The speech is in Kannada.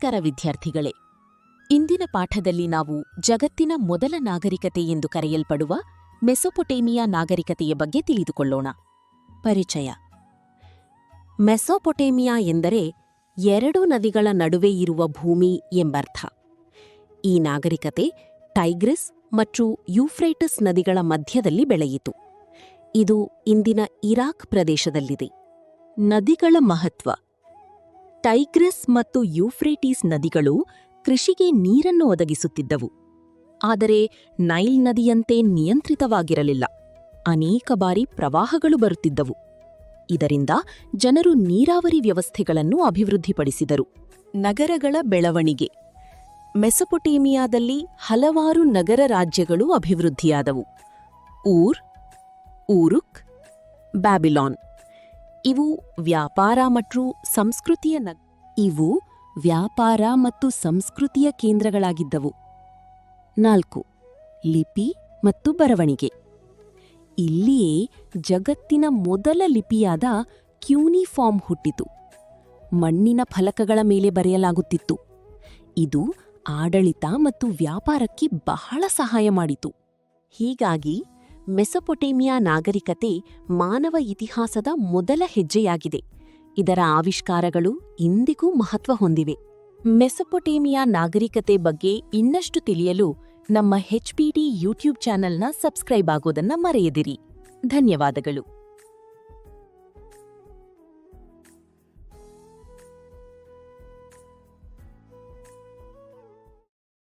ನಮಸ್ಕಾರ ವಿದ್ಯಾರ್ಥಿಗಳೇ. ಇಂದಿನ ಪಾಠದಲ್ಲಿ ನಾವು ಜಗತ್ತಿನ ಮೊದಲ ನಾಗರಿಕತೆ ಎಂದು ಕರೆಯಲ್ಪಡುವ ಮೆಸೊಪೊಟೇಮಿಯಾ ನಾಗರಿಕತೆಯ ಬಗ್ಗೆ ತಿಳಿದುಕೊಳ್ಳೋಣ. ಪರಿಚಯ. ಮೆಸೊಪೊಟೇಮಿಯಾ ಎಂದರೆ ಎರಡು ನದಿಗಳ ನಡುವೆ ಇರುವ ಭೂಮಿ ಎಂಬರ್ಥ. ಈ ನಾಗರಿಕತೆ ಟೈಗ್ರಿಸ್ ಮತ್ತು ಯೂಫ್ರೇಟಸ್ ನದಿಗಳ ಮಧ್ಯದಲ್ಲಿ ಬೆಳೆಯಿತು. ಇದು ಇಂದಿನ ಇರಾಕ್ ಪ್ರದೇಶದಲ್ಲಿದೆ. ನದಿಗಳ ಮಹತ್ವ. ಟೈಗ್ರಿಸ್ ಮತ್ತು ಯೂಫ್ರೇಟೀಸ್ ನದಿಗಳು ಕೃಷಿಗೆ ನೀರನ್ನು ಒದಗಿಸುತ್ತಿದ್ದವು. ಆದರೆ ನೈಲ್ ನದಿಯಂತೆ ನಿಯಂತ್ರಿತವಾಗಿರಲಿಲ್ಲ. ಅನೇಕ ಬಾರಿ ಪ್ರವಾಹಗಳು ಬರುತ್ತಿದ್ದವು. ಇದರಿಂದ ಜನರು ನೀರಾವರಿ ವ್ಯವಸ್ಥೆಗಳನ್ನು ಅಭಿವೃದ್ಧಿಪಡಿಸಿದರು. ನಗರಗಳ ಬೆಳವಣಿಗೆ. ಮೆಸೊಪೊಟೇಮಿಯಾದಲ್ಲಿ ಹಲವಾರು ನಗರ ರಾಜ್ಯಗಳು ಅಭಿವೃದ್ಧಿಯಾದವು. ಊರುಕ್, ಬ್ಯಾಬಿಲಾನ್. ಇವು ವ್ಯಾಪಾರ ಮತ್ತು ಸಂಸ್ಕೃತಿಯ ಕೇಂದ್ರಗಳಾಗಿದ್ದವು. 4. ಲಿಪಿ ಮತ್ತು ಬರವಣಿಗೆ. ಇಲ್ಲಿಯೇ ಜಗತ್ತಿನ ಮೊದಲ ಲಿಪಿಯಾದ ಕ್ಯೂನಿಫಾರ್ಮ್ ಹುಟ್ಟಿತು. ಮಣ್ಣಿನ ಫಲಕಗಳ ಮೇಲೆ ಬರೆಯಲಾಗುತ್ತಿತ್ತು. ಇದು ಆಡಳಿತ ಮತ್ತು ವ್ಯಾಪಾರಕ್ಕೆ ಬಹಳ ಸಹಾಯ ಮಾಡಿತು. ಹೀಗಾಗಿ ಮೆಸೊಪೊಟೇಮಿಯಾ ನಾಗರಿಕತೆ ಮಾನವ ಇತಿಹಾಸದ ಮೊದಲ ಹೆಜ್ಜೆಯಾಗಿದೆ. ಇದರ ಆವಿಷ್ಕಾರಗಳು ಇಂದಿಗೂ ಮಹತ್ವ ಹೊಂದಿವೆ. ಮೆಸೊಪೊಟೇಮಿಯಾ ನಾಗರಿಕತೆ ಬಗ್ಗೆ ಇನ್ನಷ್ಟು ತಿಳಿಯಲು ನಮ್ಮ HPD ಯೂಟ್ಯೂಬ್ ಚಾನೆಲ್ನ ಸಬ್ಸ್ಕ್ರೈಬ್ ಆಗೋದನ್ನ ಮರೆಯದಿರಿ. ಧನ್ಯವಾದಗಳು.